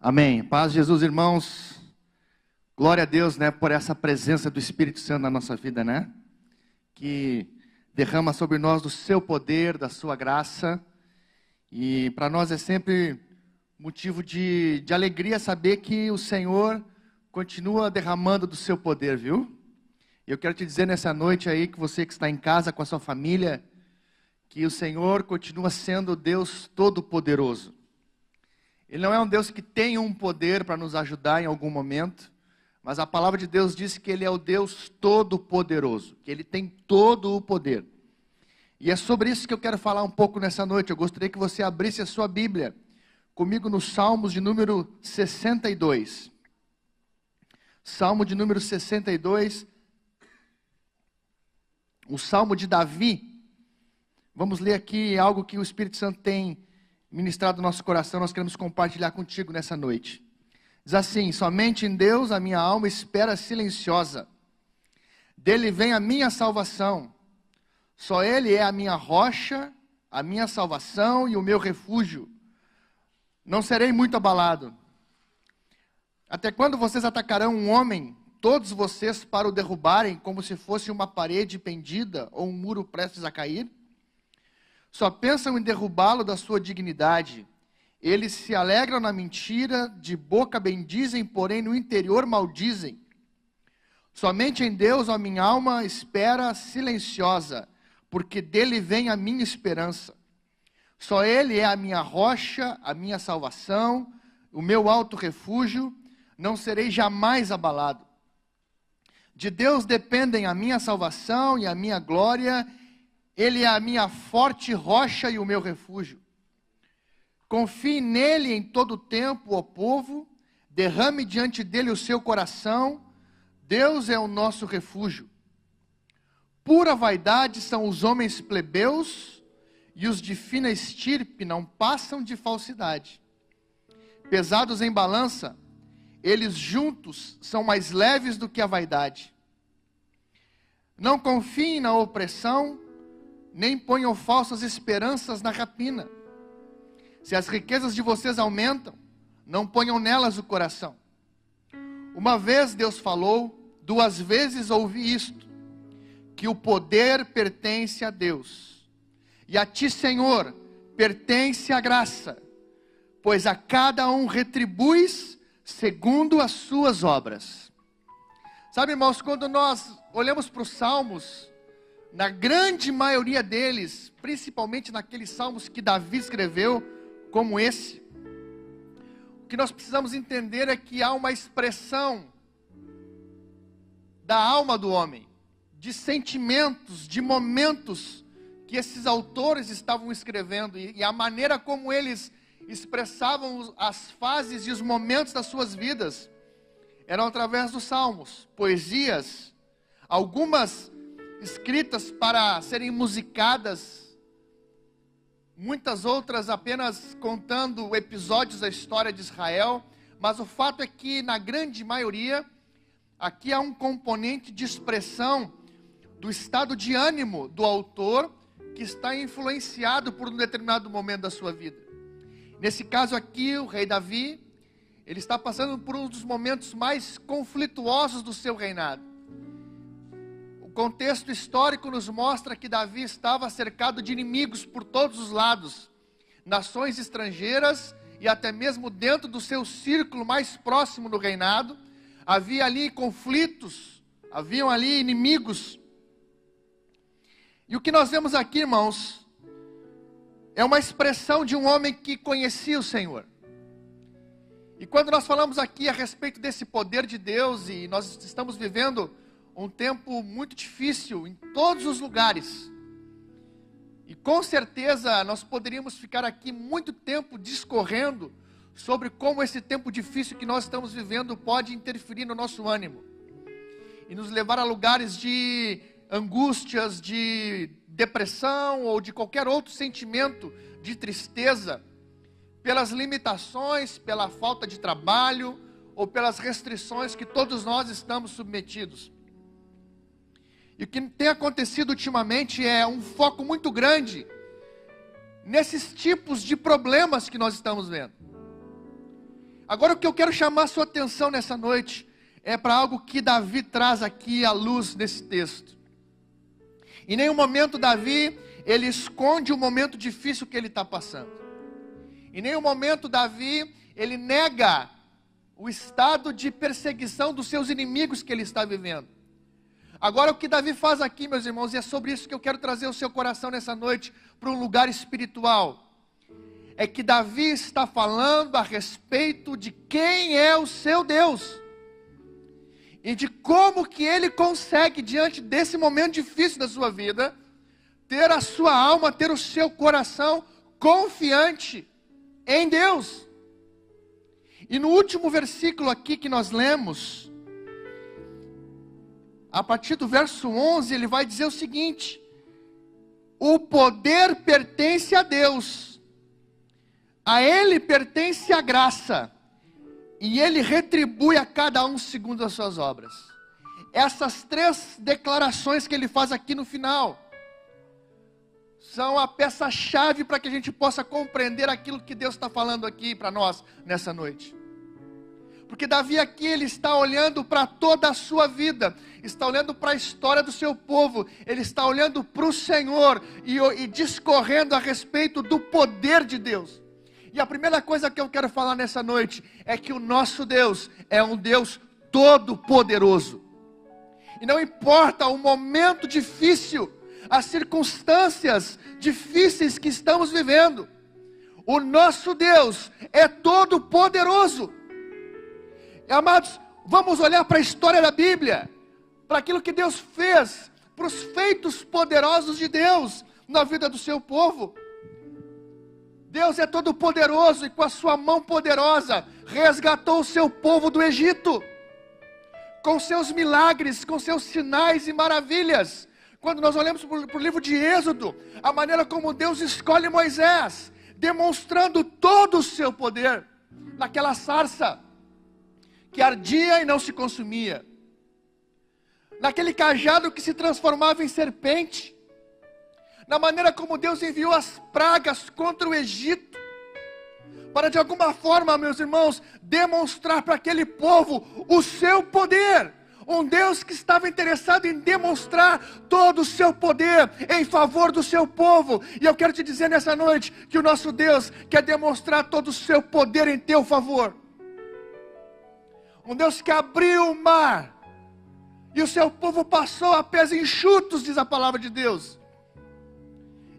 Amém. Paz de Jesus, irmãos. Glória a Deus, né, por essa presença do Espírito Santo na nossa vida, né? Que derrama sobre nós do seu poder, da sua graça. E para nós é sempre motivo de alegria saber que o Senhor continua derramando do seu poder, viu? E eu quero te dizer nessa noite aí, que você que está em casa com a sua família, que o Senhor continua sendo Deus Todo-Poderoso. Ele não é um Deus que tem um poder para nos ajudar em algum momento, mas a palavra de Deus diz que Ele é o Deus Todo-Poderoso, que Ele tem todo o poder. E é sobre isso que eu quero falar um pouco nessa noite. Eu gostaria que você abrisse a sua Bíblia comigo no Salmos de número 62. Salmo de número 62, o Salmo de Davi. Vamos ler aqui algo que o Espírito Santo tem ministrado no nosso coração, nós queremos compartilhar contigo nessa noite. Diz assim: somente em Deus a minha alma espera silenciosa, dele vem a minha salvação, só Ele é a minha rocha, a minha salvação e o meu refúgio, não serei muito abalado. Até quando vocês atacarão um homem, todos vocês para o derrubarem, como se fosse uma parede pendida ou um muro prestes a cair? Só pensam em derrubá-lo da sua dignidade. Eles se alegram na mentira, de boca bendizem, porém no interior maldizem. Somente em Deus a minha alma espera silenciosa, porque dele vem a minha esperança. Só Ele é a minha rocha, a minha salvação, o meu alto refúgio, não serei jamais abalado. De Deus dependem a minha salvação e a minha glória. Ele é a minha forte rocha e o meu refúgio. Confie nele em todo o tempo, ó povo, derrame diante dele o seu coração. Deus é o nosso refúgio. Pura vaidade são os homens plebeus, e os de fina estirpe não passam de falsidade. Pesados em balança, eles juntos são mais leves do que a vaidade. Não confiem na opressão, nem ponham falsas esperanças na rapina. Se as riquezas de vocês aumentam, não ponham nelas o coração. Uma vez Deus falou, 2 vezes ouvi isto, que o poder pertence a Deus. E a ti, Senhor, pertence a graça, pois a cada um retribuis segundo as suas obras. Sabe, irmãos, quando nós olhamos para os Salmos, na grande maioria deles, principalmente naqueles salmos que Davi escreveu, como esse, o que nós precisamos entender é que há uma expressão da alma do homem, de sentimentos, de momentos que esses autores estavam escrevendo, e a maneira como eles expressavam as fases e os momentos das suas vidas, eram através dos salmos, poesias, algumas escritas para serem musicadas, muitas outras apenas contando episódios da história de Israel, mas o fato é que na grande maioria, aqui há um componente de expressão do estado de ânimo do autor, que está influenciado por um determinado momento da sua vida. Nesse caso aqui, o rei Davi, ele está passando por um dos momentos mais conflituosos do seu reinado. O contexto histórico nos mostra que Davi estava cercado de inimigos por todos os lados, nações estrangeiras e até mesmo dentro do seu círculo mais próximo no reinado, havia ali conflitos, haviam ali inimigos. E o que nós vemos aqui, irmãos, é uma expressão de um homem que conhecia o Senhor. E quando nós falamos aqui a respeito desse poder de Deus, e nós estamos vivendo um tempo muito difícil em todos os lugares, e com certeza nós poderíamos ficar aqui muito tempo discorrendo sobre como esse tempo difícil que nós estamos vivendo pode interferir no nosso ânimo, e nos levar a lugares de angústias, de depressão, ou de qualquer outro sentimento de tristeza, pelas limitações, pela falta de trabalho, ou pelas restrições que todos nós estamos submetidos. E o que tem acontecido ultimamente é um foco muito grande nesses tipos de problemas que nós estamos vendo. Agora o que eu quero chamar a sua atenção nessa noite é para algo que Davi traz aqui à luz nesse texto. Em nenhum momento Davi, ele esconde o momento difícil que ele está passando. Em nenhum momento Davi, ele nega o estado de perseguição dos seus inimigos que ele está vivendo. Agora o que Davi faz aqui, meus irmãos, e é sobre isso que eu quero trazer o seu coração nessa noite para um lugar espiritual, é que Davi está falando a respeito de quem é o seu Deus, e de como que ele consegue, diante desse momento difícil da sua vida, ter a sua alma, ter o seu coração confiante em Deus. E no último versículo aqui que nós lemos, a partir do verso 11, ele vai dizer o seguinte: o poder pertence a Deus, a Ele pertence a graça, e Ele retribui a cada um segundo as suas obras. Essas três declarações que ele faz aqui no final são a peça-chave para que a gente possa compreender aquilo que Deus está falando aqui para nós nessa noite. Porque Davi aqui, ele está olhando para toda a sua vida, está olhando para a história do seu povo, ele está olhando para o Senhor e discorrendo a respeito do poder de Deus. E a primeira coisa que eu quero falar nessa noite é que o nosso Deus é um Deus todo-poderoso. E não importa o momento difícil, as circunstâncias difíceis que estamos vivendo, o nosso Deus é todo-poderoso. Amados, vamos olhar para a história da Bíblia, para aquilo que Deus fez, para os feitos poderosos de Deus na vida do seu povo. Deus é todo poderoso e com a sua mão poderosa resgatou o seu povo do Egito, com seus milagres, com seus sinais e maravilhas. Quando nós olhamos para o livro de Êxodo, a maneira como Deus escolhe Moisés, demonstrando todo o seu poder, naquela sarça que ardia e não se consumia, naquele cajado que se transformava em serpente, na maneira como Deus enviou as pragas contra o Egito, para de alguma forma, meus irmãos, demonstrar para aquele povo o seu poder. Um Deus que estava interessado em demonstrar todo o seu poder em favor do seu povo. E eu quero te dizer nessa noite que o nosso Deus quer demonstrar todo o seu poder em teu favor. Um Deus que abriu o mar e o seu povo passou a pés enxutos, diz a palavra de Deus.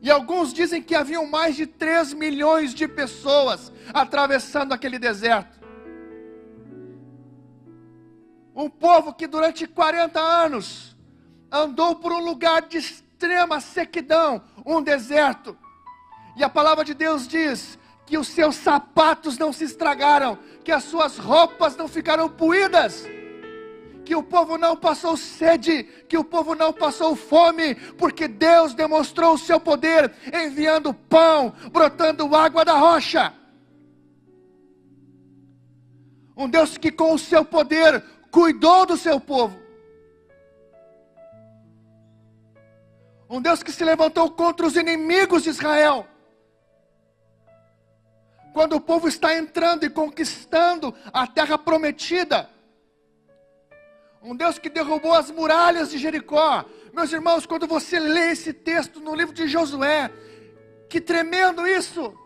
E alguns dizem que haviam mais de 3 milhões de pessoas atravessando aquele deserto. Um povo que durante 40 anos andou por um lugar de extrema sequidão, um deserto. E a palavra de Deus diz que os seus sapatos não se estragaram, que as suas roupas não ficaram poídas, que o povo não passou sede, que o povo não passou fome, porque Deus demonstrou o seu poder, enviando pão, brotando água da rocha. Um Deus que com o seu poder cuidou do seu povo. Um Deus que se levantou contra os inimigos de Israel. Quando o povo está entrando e conquistando a terra prometida. Um Deus que derrubou as muralhas de Jericó. Meus irmãos, quando você lê esse texto no livro de Josué, que tremendo isso!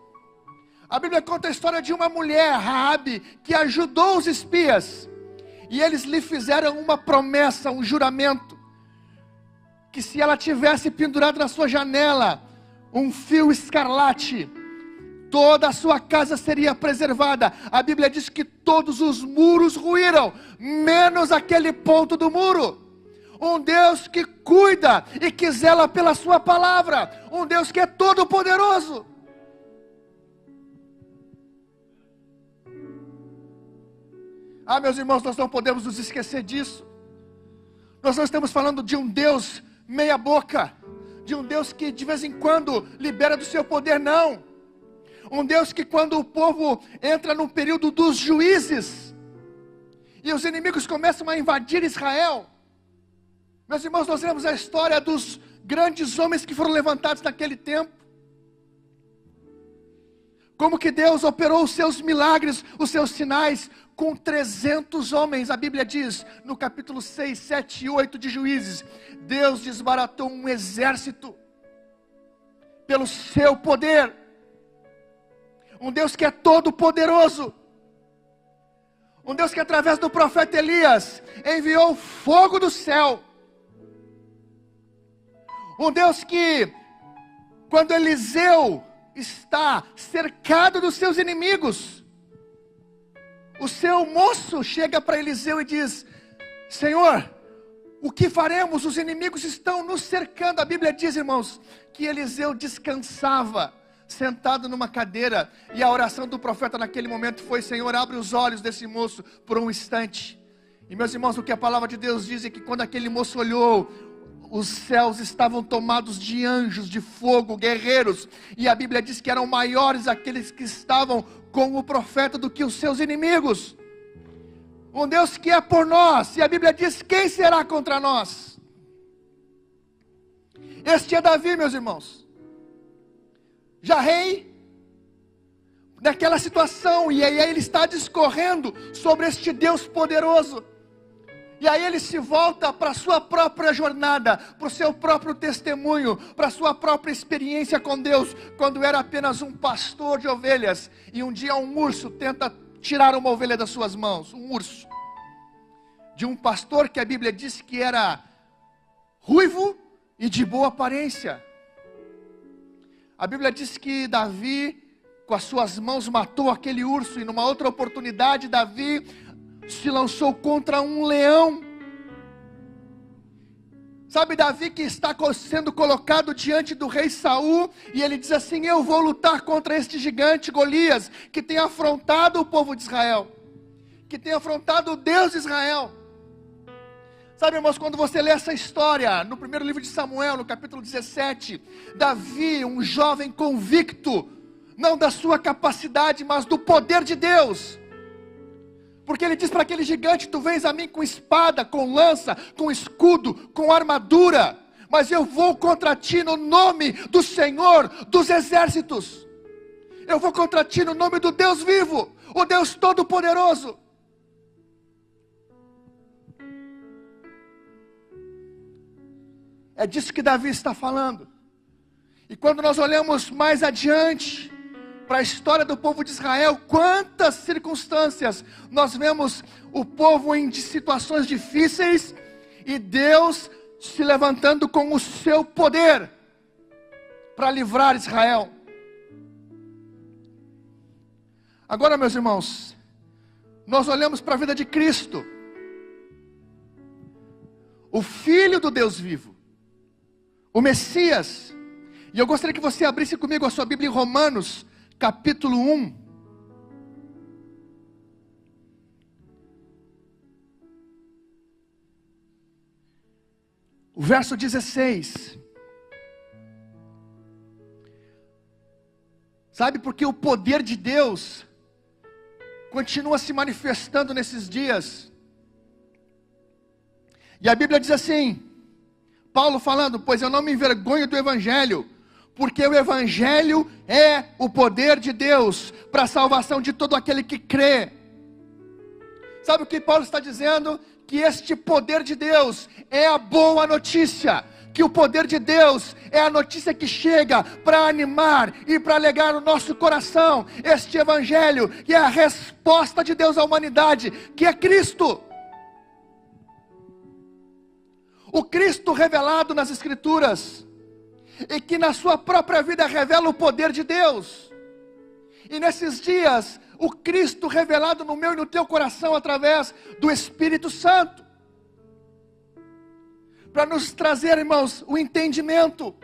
A Bíblia conta a história de uma mulher, Raabe, que ajudou os espias. E eles lhe fizeram uma promessa, um juramento, que se ela tivesse pendurado na sua janela um fio escarlate, toda a sua casa seria preservada. A Bíblia diz que todos os muros ruíram, menos aquele ponto do muro. Um Deus que cuida e que zela pela sua palavra. Um Deus que é todo poderoso. Ah, meus irmãos, nós não podemos nos esquecer disso. Nós não estamos falando de um Deus meia boca, de um Deus que de vez em quando libera do seu poder, não. Um Deus que quando o povo entra no período dos juízes, e os inimigos começam a invadir Israel. Meus irmãos, nós lemos a história dos grandes homens que foram levantados naquele tempo. Como que Deus operou os seus milagres, os seus sinais, com 300 homens. A Bíblia diz, no capítulo 6, 7 e 8 de Juízes, Deus desbaratou um exército, pelo seu poder. Um Deus que é todo poderoso. Um Deus que através do profeta Elias, enviou fogo do céu. Um Deus que, quando Eliseu está cercado dos seus inimigos, o seu moço chega para Eliseu e diz: Senhor, o que faremos? Os inimigos estão nos cercando. A Bíblia diz, irmãos, que Eliseu descansava, sentado numa cadeira, e a oração do profeta naquele momento foi: Senhor, abre os olhos desse moço por um instante. E meus irmãos, o que a palavra de Deus diz é que quando aquele moço olhou, os céus estavam tomados de anjos de fogo, guerreiros, e a Bíblia diz que eram maiores aqueles que estavam com o profeta do que os seus inimigos. Um Deus que é por nós, e a Bíblia diz: quem será contra nós? Este é Davi, meus irmãos, já rei, naquela situação, e aí ele está discorrendo sobre este Deus poderoso. E aí ele se volta para a sua própria jornada, para o seu próprio testemunho, para a sua própria experiência com Deus, quando era apenas um pastor de ovelhas, e um dia um urso tenta tirar uma ovelha das suas mãos, um urso, de um pastor que a Bíblia diz que era ruivo e de boa aparência. A Bíblia diz que Davi, com as suas mãos, matou aquele urso, e numa outra oportunidade, Davi se lançou contra um leão. Sabe, Davi que está sendo colocado diante do rei Saul, e ele diz assim: eu vou lutar contra este gigante Golias, que tem afrontado o povo de Israel, que tem afrontado o Deus de Israel. Sabe, irmãos, quando você lê essa história, no primeiro livro de Samuel, no capítulo 17, Davi, um jovem convicto, não da sua capacidade, mas do poder de Deus, porque ele diz para aquele gigante: tu vens a mim com espada, com lança, com escudo, com armadura, mas eu vou contra ti no nome do Senhor dos exércitos. Eu vou contra ti no nome do Deus vivo, o Deus todo-poderoso. É disso que Davi está falando. E quando nós olhamos mais adiante para a história do povo de Israel, quantas circunstâncias nós vemos o povo em situações difíceis, e Deus se levantando com o seu poder para livrar Israel. Agora, meus irmãos, nós olhamos para a vida de Cristo, o Filho do Deus vivo, o Messias. E eu gostaria que você abrisse comigo a sua Bíblia em Romanos, capítulo 1. O verso 16. Sabe, porque o poder de Deus continua se manifestando nesses dias. E a Bíblia diz assim, Paulo falando: pois eu não me envergonho do Evangelho, porque o Evangelho é o poder de Deus para a salvação de todo aquele que crê. Sabe o que Paulo está dizendo? Que este poder de Deus é a boa notícia, que o poder de Deus é a notícia que chega para animar e para alegar o nosso coração. Este Evangelho que é a resposta de Deus à humanidade, que é Cristo. O Cristo revelado nas Escrituras, e que na sua própria vida revela o poder de Deus. E nesses dias, o Cristo revelado no meu e no teu coração através do Espírito Santo, para nos trazer, irmãos, o entendimento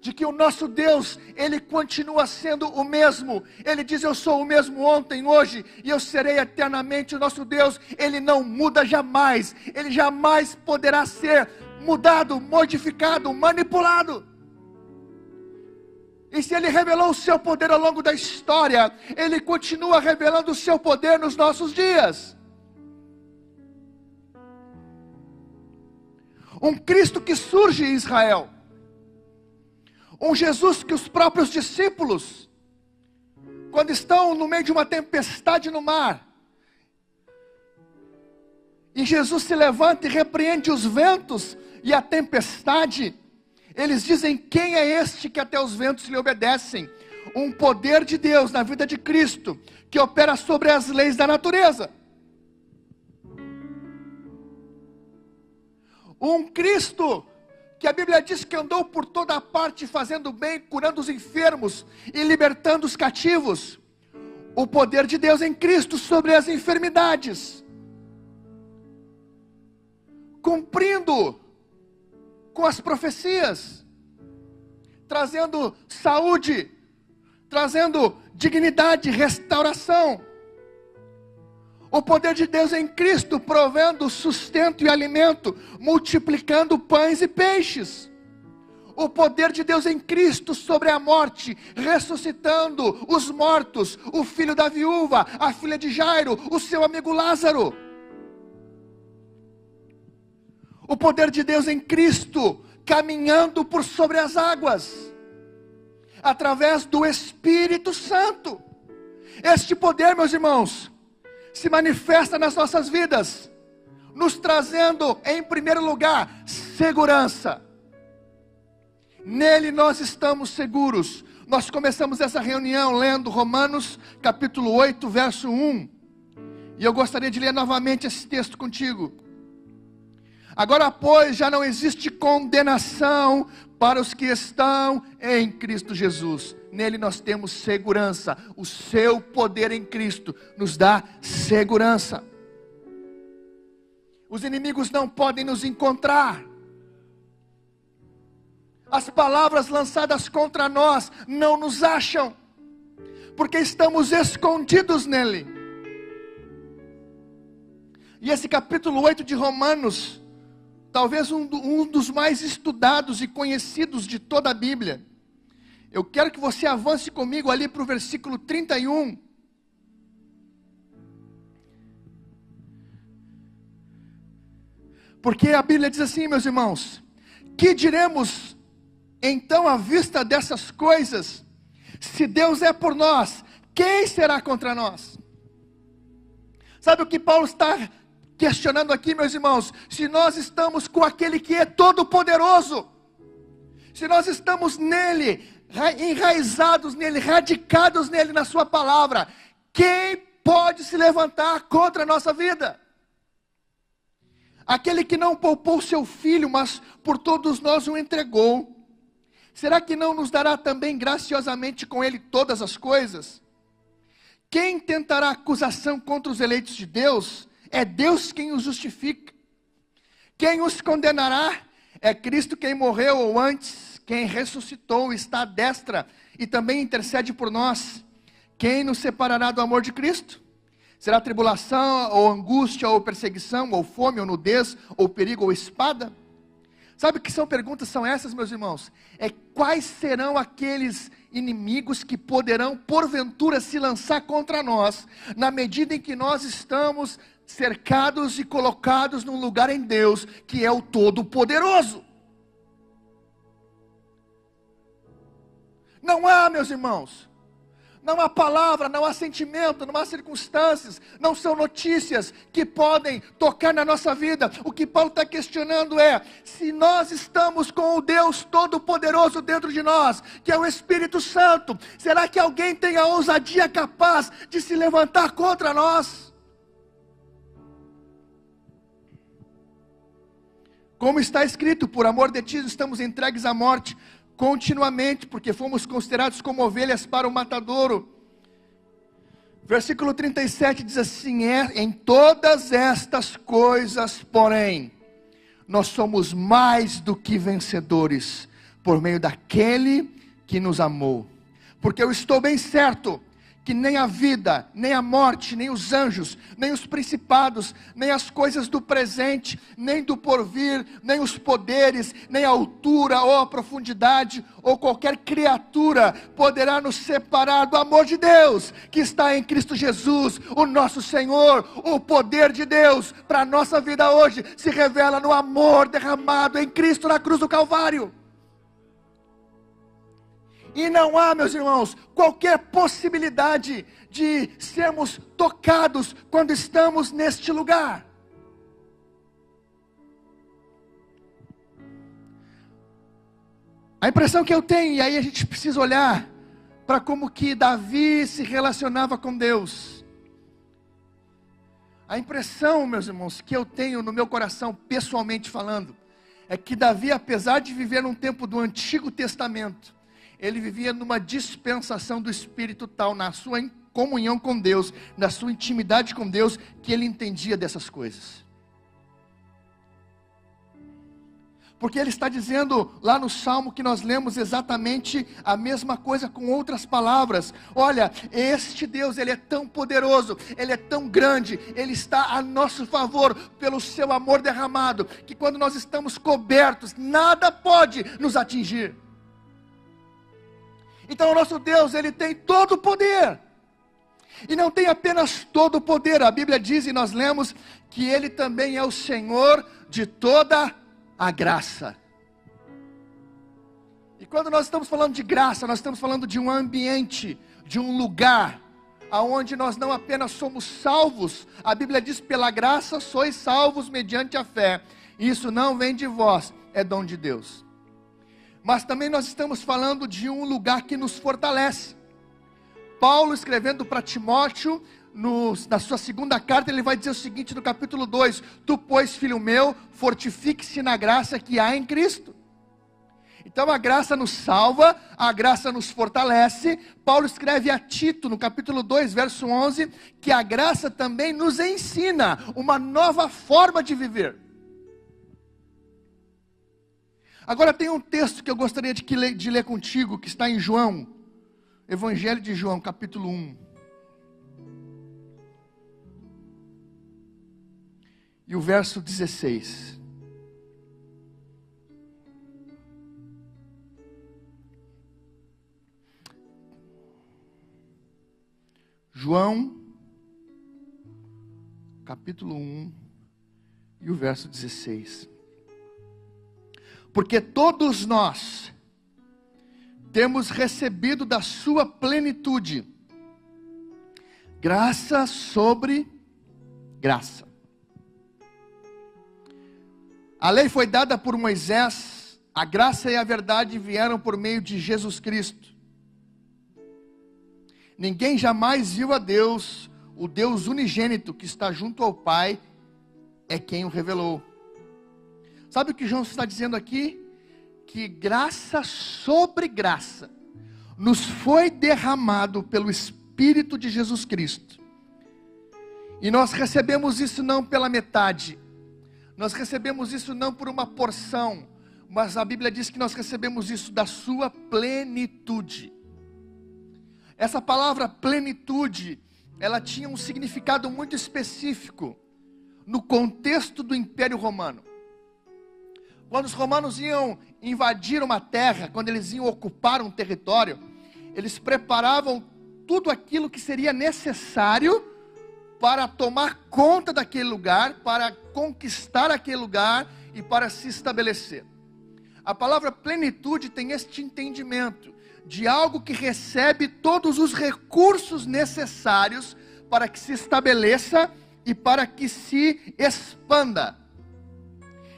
de que o nosso Deus, Ele continua sendo o mesmo. Ele diz: eu sou o mesmo ontem, hoje, e eu serei eternamente. O nosso Deus, Ele não muda jamais. Ele jamais poderá ser mudado, modificado, manipulado. E se Ele revelou o seu poder ao longo da história, Ele continua revelando o seu poder nos nossos dias. Um Cristo que surge em Israel, um Jesus que os próprios discípulos quando estão no meio de uma tempestade no mar, e Jesus se levanta e repreende os ventos e a tempestade, eles dizem: quem é este que até os ventos lhe obedecem? Um poder de Deus na vida de Cristo, que opera sobre as leis da natureza. Um Cristo que a Bíblia diz que andou por toda a parte fazendo bem, curando os enfermos e libertando os cativos. O poder de Deus em Cristo sobre as enfermidades, cumprindo com as profecias, trazendo saúde, trazendo dignidade, restauração. O poder de Deus em Cristo, provendo sustento e alimento, multiplicando pães e peixes. O poder de Deus em Cristo sobre a morte, ressuscitando os mortos, o filho da viúva, a filha de Jairo, o seu amigo Lázaro. O poder de Deus em Cristo, caminhando por sobre as águas, através do Espírito Santo. Este poder, meus irmãos, se manifesta nas nossas vidas, nos trazendo, em primeiro lugar, segurança. Nele nós estamos seguros. Nós começamos essa reunião lendo Romanos capítulo 8, verso 1. E eu gostaria de ler novamente esse texto contigo. Agora, pois, já não existe condenação para os que estão em Cristo Jesus. Nele nós temos segurança. O seu poder em Cristo nos dá segurança. Os inimigos não podem nos encontrar. As palavras lançadas contra nós não nos acham, porque estamos escondidos nele. E esse capítulo 8 de Romanos, talvez um dos mais estudados e conhecidos de toda a Bíblia. Eu quero que você avance comigo ali para o versículo 31. Porque a Bíblia diz assim, meus irmãos: que diremos então à vista dessas coisas? Se Deus é por nós, quem será contra nós? Sabe o que Paulo está questionando aqui, meus irmãos? Se nós estamos com aquele que é todo poderoso, se nós estamos nele, enraizados nele, radicados nele, na sua palavra, quem pode se levantar contra a nossa vida? Aquele que não poupou seu filho, mas por todos nós o entregou, será que não nos dará também graciosamente com ele todas as coisas? Quem tentará acusação contra os eleitos de Deus? É Deus quem os justifica. Quem os condenará? É Cristo quem morreu, ou antes, quem ressuscitou, está à destra e também intercede por nós. Quem nos separará do amor de Cristo? Será tribulação, ou angústia, ou perseguição, ou fome, ou nudez, ou perigo, ou espada? Sabe que perguntas são essas, meus irmãos? É quais serão aqueles inimigos que poderão, porventura, se lançar contra nós, na medida em que nós estamos cercados e colocados num lugar em Deus, que é o Todo-Poderoso. Não há, meus irmãos, não há palavra, não há sentimento, não há circunstâncias, não são notícias que podem tocar na nossa vida. O que Paulo está questionando é: se nós estamos com o Deus Todo-Poderoso dentro de nós, que é o Espírito Santo, será que alguém tem a ousadia capaz de se levantar contra nós? Como está escrito: por amor de ti estamos entregues à morte continuamente, porque fomos considerados como ovelhas para o matadouro. Versículo 37 diz assim: em todas estas coisas, porém, nós somos mais do que vencedores, por meio daquele que nos amou. Porque eu estou bem certo que nem a vida, nem a morte, nem os anjos, nem os principados, nem as coisas do presente, nem do porvir, nem os poderes, nem a altura ou a profundidade, ou qualquer criatura poderá nos separar do amor de Deus, que está em Cristo Jesus, o nosso Senhor. O poder de Deus para a nossa vida hoje se revela no amor derramado em Cristo na cruz do Calvário. E não há, meus irmãos, qualquer possibilidade de sermos tocados quando estamos neste lugar. A impressão que eu tenho, e aí a gente precisa olhar para como que Davi se relacionava com Deus. A impressão, meus irmãos, que eu tenho no meu coração, pessoalmente falando, é que Davi, apesar de viver num tempo do Antigo Testamento, ele vivia numa dispensação do Espírito tal, na sua comunhão com Deus, na sua intimidade com Deus, que ele entendia dessas coisas. Porque ele está dizendo lá no Salmo que nós lemos exatamente a mesma coisa com outras palavras. Olha, este Deus, Ele é tão poderoso, Ele é tão grande, Ele está a nosso favor pelo seu amor derramado, que quando nós estamos cobertos, nada pode nos atingir. Então o nosso Deus, Ele tem todo o poder. E não tem apenas todo o poder, a Bíblia diz e nós lemos que Ele também é o Senhor de toda a graça. E quando nós estamos falando de graça, nós estamos falando de um ambiente, de um lugar, aonde nós não apenas somos salvos, a Bíblia diz, pela graça sois salvos mediante a fé. Isso não vem de vós, é dom de Deus. Mas também nós estamos falando de um lugar que nos fortalece. Paulo, escrevendo para Timóteo, na sua segunda carta, ele vai dizer o seguinte no capítulo 2: Tu, pois, filho meu, fortifique-se na graça que há em Cristo. Então a graça nos salva, a graça nos fortalece. Paulo escreve a Tito, no capítulo 2, verso 11, que a graça também nos ensina uma nova forma de viver. Agora tem um texto que eu gostaria de ler contigo, que está em João, Evangelho de João, capítulo 1. E o verso 16. João, capítulo 1, e o verso 16. Porque todos nós temos recebido da sua plenitude graça sobre graça. A lei foi dada por Moisés, a graça e a verdade vieram por meio de Jesus Cristo. Ninguém jamais viu a Deus, o Deus unigênito que está junto ao Pai, é quem o revelou. Sabe o que João está dizendo aqui? Que graça sobre graça nos foi derramado pelo Espírito de Jesus Cristo. E nós recebemos isso não pela metade, nós recebemos isso não por uma porção, mas a Bíblia diz que nós recebemos isso da sua plenitude. Essa palavra plenitude, ela tinha um significado muito específico no contexto do Império Romano. Quando os romanos iam invadir uma terra, quando eles iam ocupar um território, eles preparavam tudo aquilo que seria necessário para tomar conta daquele lugar, para conquistar aquele lugar e para se estabelecer. A palavra plenitude tem este entendimento de algo que recebe todos os recursos necessários para que se estabeleça e para que se expanda.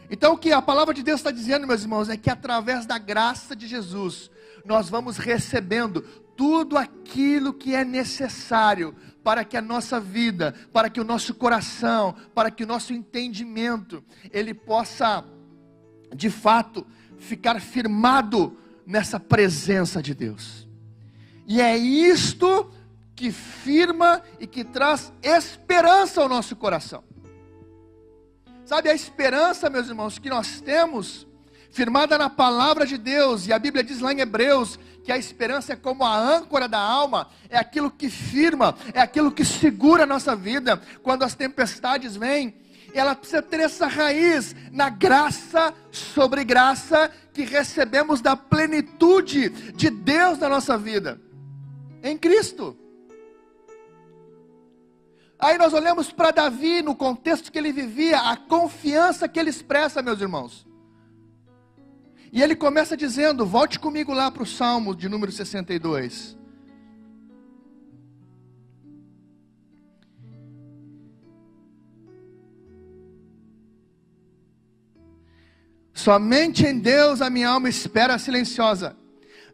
Então o que a palavra de Deus está dizendo, meus irmãos, é que através da graça de Jesus, nós vamos recebendo tudo aquilo que é necessário para que a nossa vida, para que o nosso coração, para que o nosso entendimento, ele possa, de fato, ficar firmado nessa presença de Deus. E é isto que firma e que traz esperança ao nosso coração. Sabe a esperança, meus irmãos, que nós temos, firmada na palavra de Deus, e a Bíblia diz lá em Hebreus, que a esperança é como a âncora da alma, é aquilo que firma, é aquilo que segura a nossa vida, quando as tempestades vêm. Ela precisa ter essa raiz na graça sobre graça, que recebemos da plenitude de Deus na nossa vida, em Cristo. Aí nós olhamos para Davi, no contexto que ele vivia, a confiança que ele expressa, meus irmãos. E ele começa dizendo, volte comigo lá para o Salmo de número 62. Somente em Deus a minha alma espera silenciosa.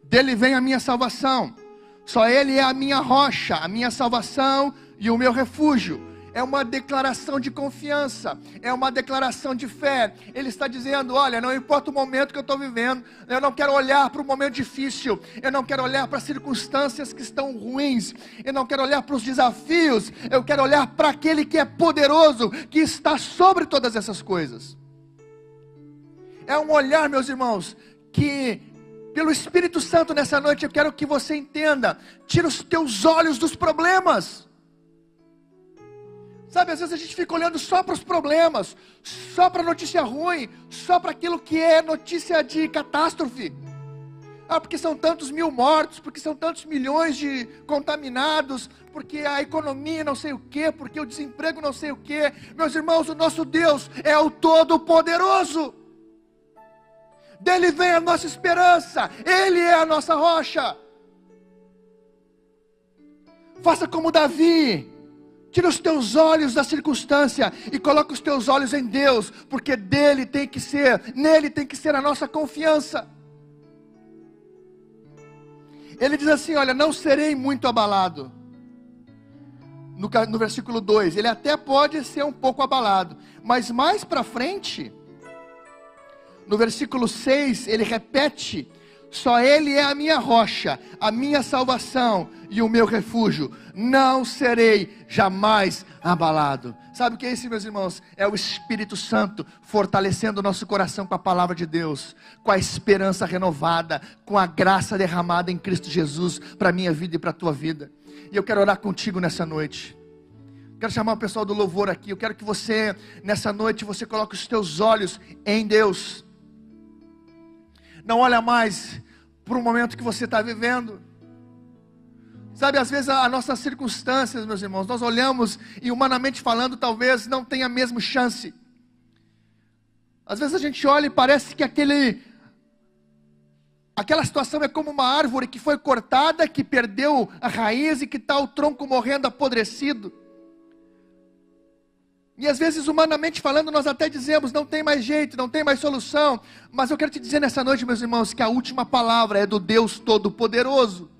Dele vem a minha salvação. Só Ele é a minha rocha, a minha salvação e o meu refúgio. É uma declaração de confiança, é uma declaração de fé. Ele está dizendo, olha, não importa o momento que eu estou vivendo, eu não quero olhar para o momento difícil, eu não quero olhar para as circunstâncias que estão ruins, eu não quero olhar para os desafios, eu quero olhar para aquele que é poderoso, que está sobre todas essas coisas. É um olhar, meus irmãos, que pelo Espírito Santo nessa noite eu quero que você entenda. Tira os teus olhos dos problemas. Sabe, às vezes a gente fica olhando só para os problemas, só para a notícia ruim, só para aquilo que é notícia de catástrofe. Ah, porque são tantos mil mortos, porque são tantos milhões de contaminados, porque a economia não sei o quê, porque o desemprego não sei o quê. Meus irmãos, o nosso Deus é o Todo-Poderoso. Dele vem a nossa esperança, Ele é a nossa rocha. Faça como Davi, tira os teus olhos da circunstância e coloca os teus olhos em Deus, porque nele tem que ser a nossa confiança. Ele diz assim, olha, não serei muito abalado. No versículo 2, ele até pode ser um pouco abalado, mas mais para frente, no versículo 6, ele repete, só Ele é a minha rocha, a minha salvação e o meu refúgio, não serei jamais abalado. Sabe o que é isso, meus irmãos? É o Espírito Santo fortalecendo o nosso coração com a palavra de Deus, com a esperança renovada, com a graça derramada em Cristo Jesus, para a minha vida e para a tua vida. E eu quero orar contigo nessa noite. Quero chamar o pessoal do louvor aqui. Eu quero que você, nessa noite, você coloque os teus olhos em Deus. Não olha mais para o momento que você está vivendo. Sabe, às vezes as nossas circunstâncias, meus irmãos, nós olhamos e humanamente falando, talvez não tenha a mesma chance. Às vezes a gente olha e parece que aquela situação é como uma árvore que foi cortada, que perdeu a raiz e que está o tronco morrendo apodrecido. E às vezes, humanamente falando, nós até dizemos, não tem mais jeito, não tem mais solução. Mas eu quero te dizer nessa noite, meus irmãos, que a última palavra é do Deus Todo-Poderoso.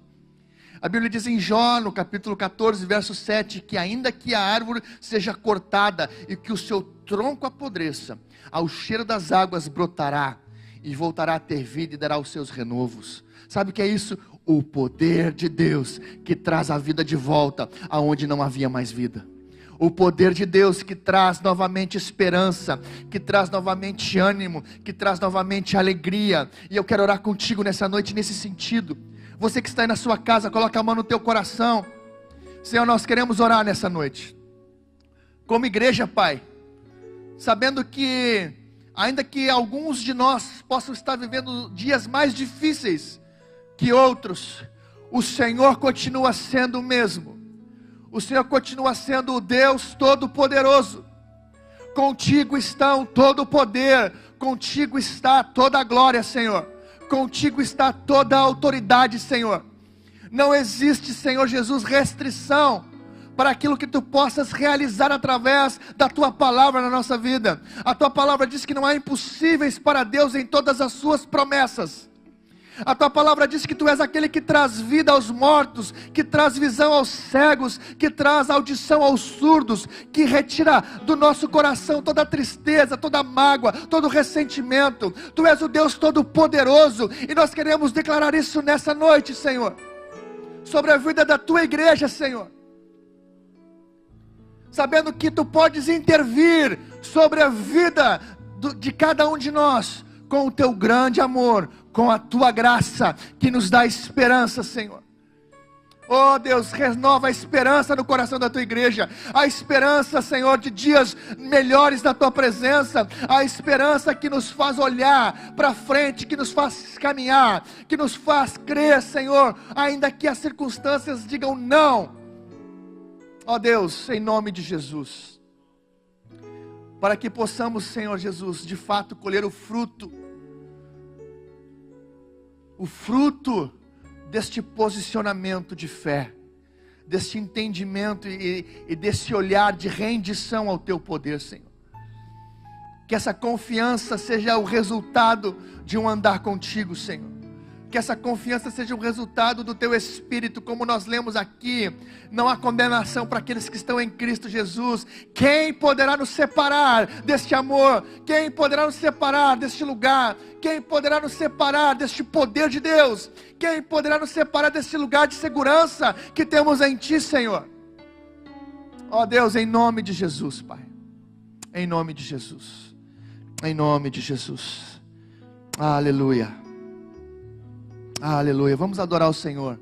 A Bíblia diz em Jó, no capítulo 14, verso 7, que ainda que a árvore seja cortada e que o seu tronco apodreça, ao cheiro das águas brotará e voltará a ter vida e dará os seus renovos. Sabe o que é isso? O poder de Deus que traz a vida de volta aonde não havia mais vida. O poder de Deus que traz novamente esperança, que traz novamente ânimo, que traz novamente alegria. E eu quero orar contigo nessa noite nesse sentido. Você que está aí na sua casa, coloca a mão no teu coração. Senhor, nós queremos orar nessa noite. Como igreja, Pai, sabendo que, ainda que alguns de nós possam estar vivendo dias mais difíceis que outros, o Senhor continua sendo o mesmo. O Senhor continua sendo o Deus Todo-Poderoso. Contigo está todo o poder, contigo está toda a glória, Senhor. Contigo está toda a autoridade, Senhor. Não existe, Senhor Jesus, restrição para aquilo que Tu possas realizar através da Tua palavra na nossa vida. A Tua palavra diz que não há impossíveis para Deus em todas as Suas promessas. A Tua palavra diz que Tu és aquele que traz vida aos mortos, que traz visão aos cegos, que traz audição aos surdos, que retira do nosso coração toda a tristeza, toda a mágoa, todo o ressentimento. Tu és o Deus Todo-Poderoso e nós queremos declarar isso nessa noite, Senhor, sobre a vida da Tua igreja, Senhor, sabendo que Tu podes intervir sobre a vida de cada um de nós, com o Teu grande amor, com a Tua graça, que nos dá esperança, Senhor. Oh Deus, renova a esperança no coração da Tua igreja, a esperança, Senhor, de dias melhores na Tua presença, a esperança que nos faz olhar para frente, que nos faz caminhar, que nos faz crer, Senhor, ainda que as circunstâncias digam não. Oh Deus, em nome de Jesus, para que possamos, Senhor Jesus, de fato colher o fruto o fruto deste posicionamento de fé, deste entendimento e desse olhar de rendição ao Teu poder, Senhor. Que essa confiança seja o resultado de um andar contigo, Senhor. Que essa confiança seja o resultado do Teu Espírito, como nós lemos aqui. Não há condenação para aqueles que estão em Cristo Jesus. Quem poderá nos separar deste amor? Quem poderá nos separar deste lugar? Quem poderá nos separar deste poder de Deus? Quem poderá nos separar deste lugar de segurança que temos em Ti, Senhor? Ó Deus, em nome de Jesus, Pai. Em nome de Jesus. Em nome de Jesus. Aleluia. Aleluia. Vamos adorar o Senhor.